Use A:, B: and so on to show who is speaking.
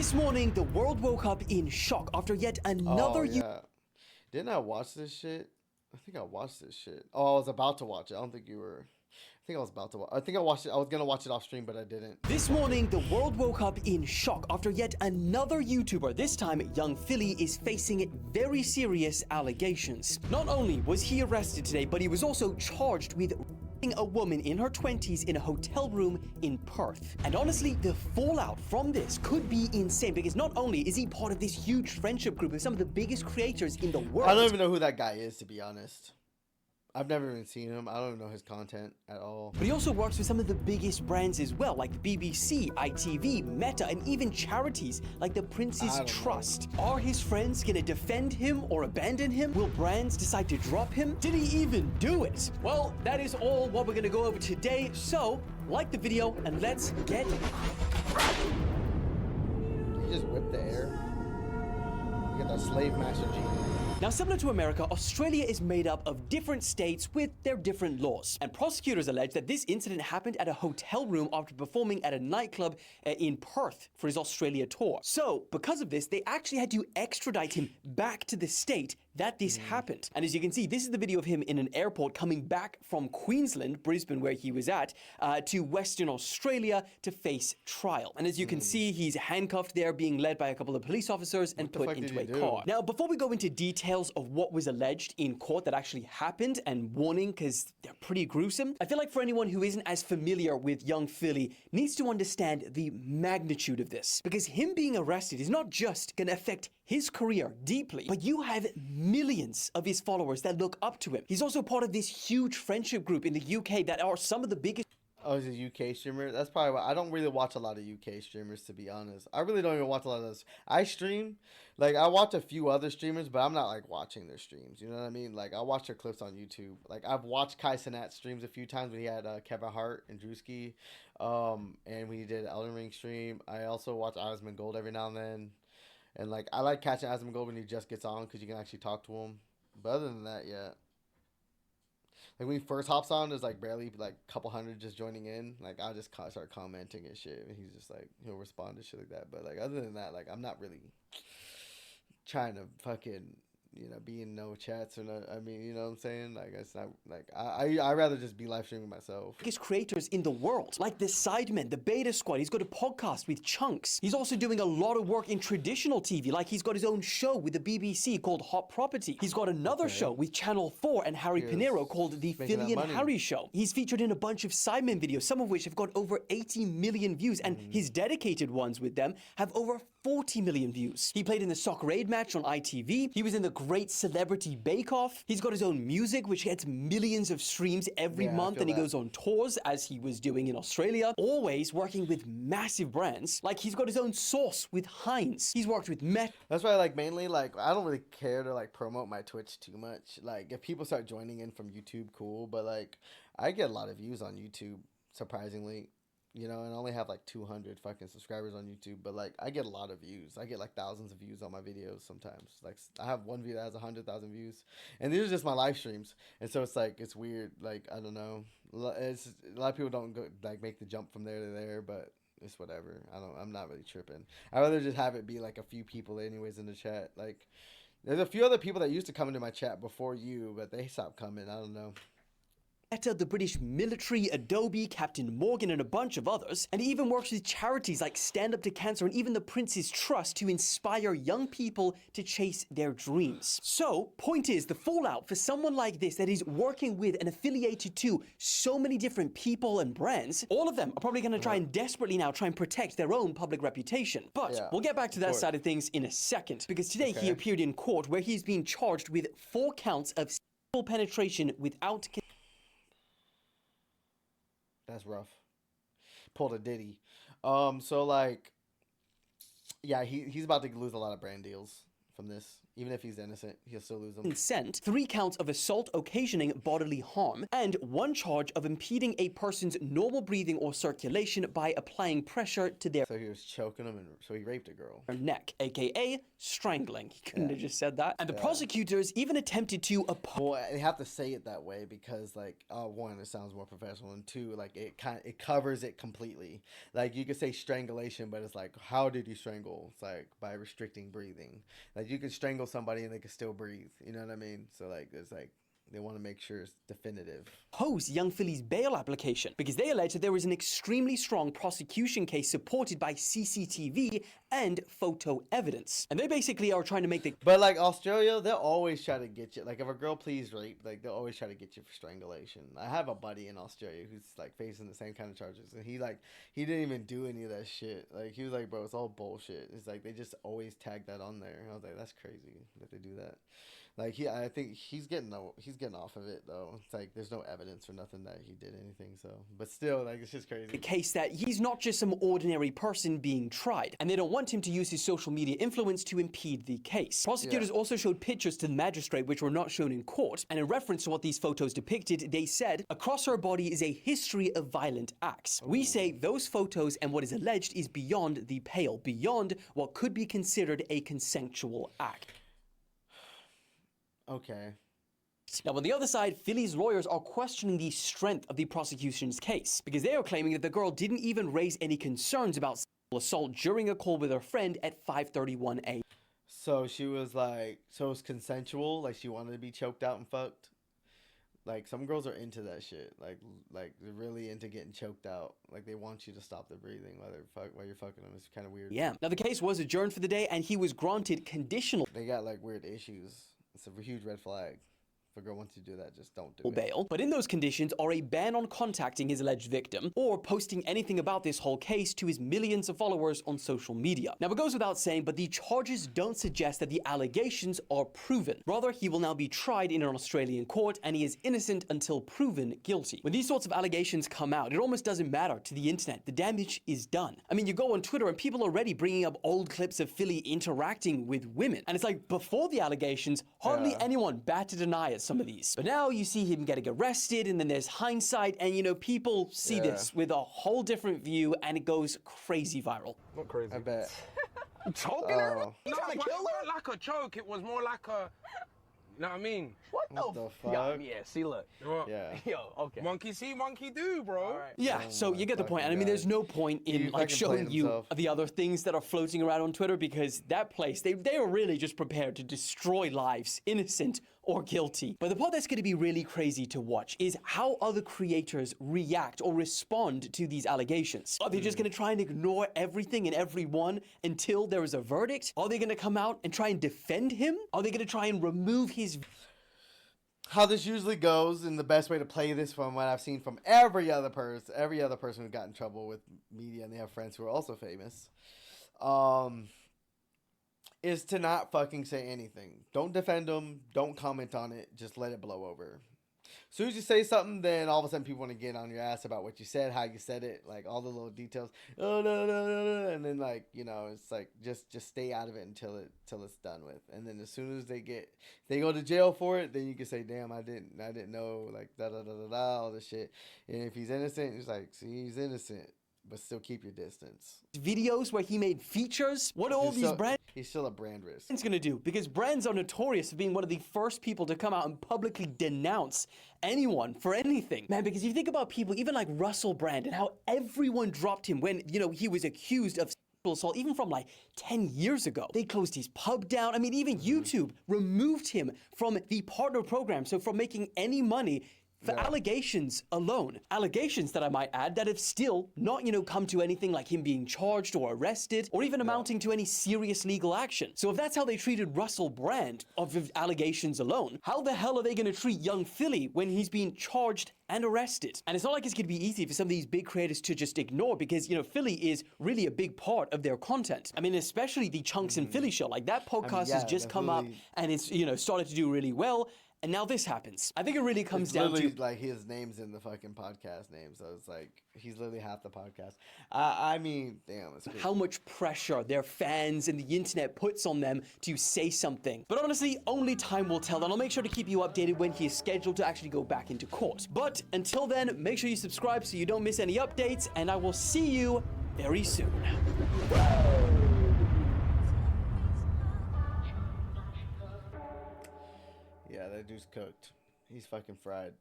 A: This morning, the world woke up in shock after yet another...
B: Oh, yeah. Didn't I watch this shit? I think I watched this shit. Oh, I was about to watch it. I don't think you were. I think I was about to watch. I think I watched it. I was gonna watch it off stream, but I didn't.
A: This morning, the world woke up in shock after yet another YouTuber, this time Young Philly, is facing very serious allegations. Not only was he arrested today, but he was also charged with raping a woman in her 20s in a hotel room in Perth. And honestly, the fallout from this could be insane, because not only is he part of this huge friendship group of some of the biggest creators in the world.
B: I don't even know who that guy is, to be honest. I've never even seen him. I don't even know his content at all.
A: But he also works with some of the biggest brands as well, like the BBC, ITV, Meta, and even charities like the Prince's Trust. Are his friends gonna defend him or abandon him? Will brands decide to drop him? Did he even do it? Well, that is all what we're gonna go over today, so like the video and let's get...
B: Did he just whip the air? You get that slave master gene.
A: Now, similar to America, Australia is made up of different states with their different laws. And prosecutors allege that this incident happened at a hotel room after performing at a nightclub in Perth for his Australia tour. So, because of this, they actually had to extradite him back to the state that this happened. And as you can see, this is the video of him in an airport coming back from Queensland, Brisbane, where he was at, to Western Australia to face trial. And as you can see, he's handcuffed there, being led by a couple of police officers and put into a car. Now, before we go into details of what was alleged in court that actually happened, and warning, because they're pretty gruesome, I feel like for anyone who isn't as familiar with Young Philly needs to understand the magnitude of this. Because him being arrested is not just gonna affect his career deeply, but you have millions of his followers that look up to him. He's also part of this huge friendship group in the UK that are some of the biggest...
B: Oh, he's a UK streamer? That's probably why. I don't really watch a lot of UK streamers, to be honest. I really don't even watch a lot of those. I stream, like, I watch a few other streamers, but I'm not, like, watching their streams. You know what I mean? Like, I watch their clips on YouTube. Like, I've watched Kai Cenat's streams a few times when he had Kevin Hart and Drewski. And when he did Elden Ring stream. I also watch Osmond Gold every now and then. And, like, I like catching Osmond Gold when he just gets on because you can actually talk to him. But other than that, yeah. Like, when he first hops on, there's, like, barely, like, a couple hundred just joining in. Like, I'll just start commenting and shit. And he's just, like, he'll respond to shit like that. But, like, other than that, like, I'm not really trying to fucking, you know, be in no chats or no, I mean, you know what I'm saying? Like, it's not, like, I rather just be live streaming myself.
A: Biggest creators in the world, like the Sidemen, the Beta Squad. He's got a podcast with Chunks. He's also doing a lot of work in traditional TV, like he's got his own show with the BBC called Hot Property. He's got another show with Channel 4 and Harry Pinero called The Philly and Harry Show. He's featured in a bunch of Sidemen videos, some of which have got over 80 million views, and his dedicated ones with them have over 40 million views. He played in the Soccer Aid match on ITV. He was in the Great Celebrity Bake Off. He's got his own music, which gets millions of streams every month, and he goes on tours, as he was doing in Australia, always working with massive brands. Like, he's got his own sauce with Heinz. He's worked with Met.
B: That's why, like, mainly, like, I don't really care to, like, promote my Twitch too much. Like, if people start joining in from YouTube, cool, but, like, I get a lot of views on YouTube, surprisingly. You know, and I only have like 200 fucking subscribers on YouTube, but like I get a lot of views. I get like thousands of views on my videos sometimes. Like I have one video that has 100,000 views, and these are just my live streams. And so it's like it's weird. Like I don't know. It's a lot of people don't go like make the jump from there to there, but it's whatever. I'm not really tripping. I'd rather just have it be like a few people anyways in the chat. Like there's a few other people that used to come into my chat before you, but they stopped coming. I don't know.
A: The British military, Adobe, Captain Morgan, and a bunch of others. And he even works with charities like Stand Up to Cancer and even the Prince's Trust to inspire young people to chase their dreams. So, point is, the fallout for someone like this that is working with and affiliated to so many different people and brands, all of them are probably going to try and desperately now try and protect their own public reputation. But we'll get back to that side of things in a second, because today he appeared in court where he's being charged with 4 counts of sexual penetration without...
B: That's rough. Pulled a Diddy. So like, yeah, he's about to lose a lot of brand deals from this. Even if he's innocent, he'll still lose them.
A: Consent, 3 counts of assault occasioning bodily harm, and 1 charge of impeding a person's normal breathing or circulation by applying pressure to their
B: So he was choking him, and so he raped a girl.
A: neck, aka strangling. He couldn't have just said that. And the prosecutors even attempted to
B: Well, they have to say it that way because, like, 1, it sounds more professional, and 2, like, it covers it completely. Like, you could say strangulation, but it's like, how did you strangle? It's like by restricting breathing. Like, you could strangle somebody and they could still breathe. You know what I mean? So, like, it's like they want to make sure it's definitive.
A: Oppose young Philly's bail application because they allege that there was an extremely strong prosecution case supported by CCTV and photo evidence. And they basically are trying to make the
B: But like Australia, they'll always try to get you. Like if a girl pleads rape, like they'll always try to get you for strangulation. I have a buddy in Australia who's like facing the same kind of charges, and he didn't even do any of that shit. Like he was like, bro, it's all bullshit. It's like they just always tag that on there. And I was like, that's crazy that they do that. Like I think he's getting off of it though. It's like there's no evidence for nothing that he did anything. So, but still, like it's just crazy.
A: The case that he's not just some ordinary person being tried, and they don't want him to use his social media influence to impede the case. Prosecutors also showed pictures to the magistrate which were not shown in court, and in reference to what these photos depicted, they said, across her body is a history of violent acts. We say those photos and what is alleged is beyond the pale, beyond what could be considered a consensual act.
B: Okay.
A: Now, on the other side, Philly's lawyers are questioning the strength of the prosecution's case because they are claiming that the girl didn't even raise any concerns about sexual assault during a call with her friend at 5:31 a.m.
B: So she was like, so it was consensual, like she wanted to be choked out and fucked. Like some girls are into that shit. Like they're really into getting choked out. Like they want you to stop the breathing while you're fucking them. It's kind of weird.
A: Yeah. Now the case was adjourned for the day, and he was granted conditional
B: They got like weird issues. It's a huge red flag. If a girl wants to do that, just don't do it.
A: bail. But in those conditions are a ban on contacting his alleged victim or posting anything about this whole case to his millions of followers on social media. Now, it goes without saying, but the charges don't suggest that the allegations are proven. Rather, he will now be tried in an Australian court, and he is innocent until proven guilty. When these sorts of allegations come out, it almost doesn't matter to the internet. The damage is done. I mean, you go on Twitter and people are already bringing up old clips of Philly interacting with women. And it's like, before the allegations, hardly anyone batted an eye at some of these. But now you see him getting arrested, and then there's hindsight, and you know, people see this with a whole different view, and it goes crazy viral.
C: Not crazy.
B: I bet.
C: Choking her? No, it wasn't like a choke. It was more like a, you know what I mean?
B: What the fuck?
D: Yeah, see, look.
C: What?
B: Yeah.
D: Yo, okay.
C: Monkey see, monkey do, bro.
D: All right.
A: Yeah, so you get the point. And I mean,
B: God.
A: there's no point in like
B: fucking
A: showing
B: played
A: you
B: himself.
A: the other things that are floating around on Twitter, because that place, they are really just prepared to destroy lives, innocent or guilty. But the part that's going to be really crazy to watch is how other creators react or respond to these allegations. Are they just going to try and ignore everything and everyone until there is a verdict? Are they going to come out and try and defend him? Are they going to try and remove his...
B: How this usually goes, and the best way to play this from what I've seen from every other person who got in trouble with media and they have friends who are also famous, is to not fucking say anything. Don't defend them. Don't comment on it. Just let it blow over. As soon as you say something, then all of a sudden people want to get on your ass about what you said, how you said it, like all the little details. Oh no, and then like it's like just stay out of it until it's done with. And then as soon as they go to jail for it, then you can say, damn, I didn't know, like all this shit. And if he's innocent, it's like, see, he's innocent, but still keep your distance.
A: videos where he made features? What are all these brands
B: He's still a brand risk.
A: gonna do? Because brands are notorious for being one of the first people to come out and publicly denounce anyone for anything. Man, because you think about people, even like Russell Brand, and how everyone dropped him when, he was accused of sexual assault, even from like 10 years ago. They closed his pub down. I mean, even YouTube removed him from the partner program. So from making any money for allegations alone. Allegations that I might add that have still not, come to anything like him being charged or arrested or even amounting to any serious legal action. So if that's how they treated Russell Brand of allegations alone, how the hell are they going to treat young Philly when he's being charged and arrested? And it's not like it's going to be easy for some of these big creators to just ignore because, Philly is really a big part of their content. I mean, especially the Chunks and Philly show. Like that podcast has just come up and it's, started to do really well. And now this happens. I think it really comes
B: It's
A: down
B: literally
A: to
B: like his name's in the fucking podcast name, so it's like he's literally half the podcast. I mean, damn, it's crazy.
A: how much pressure their fans and the internet puts on them to say something. But honestly, only time will tell, and I'll make sure to keep you updated when he is scheduled to actually go back into court. But until then, make sure you subscribe so you don't miss any updates, and I will see you very soon.
B: Yeah, that dude's cooked. He's fucking fried.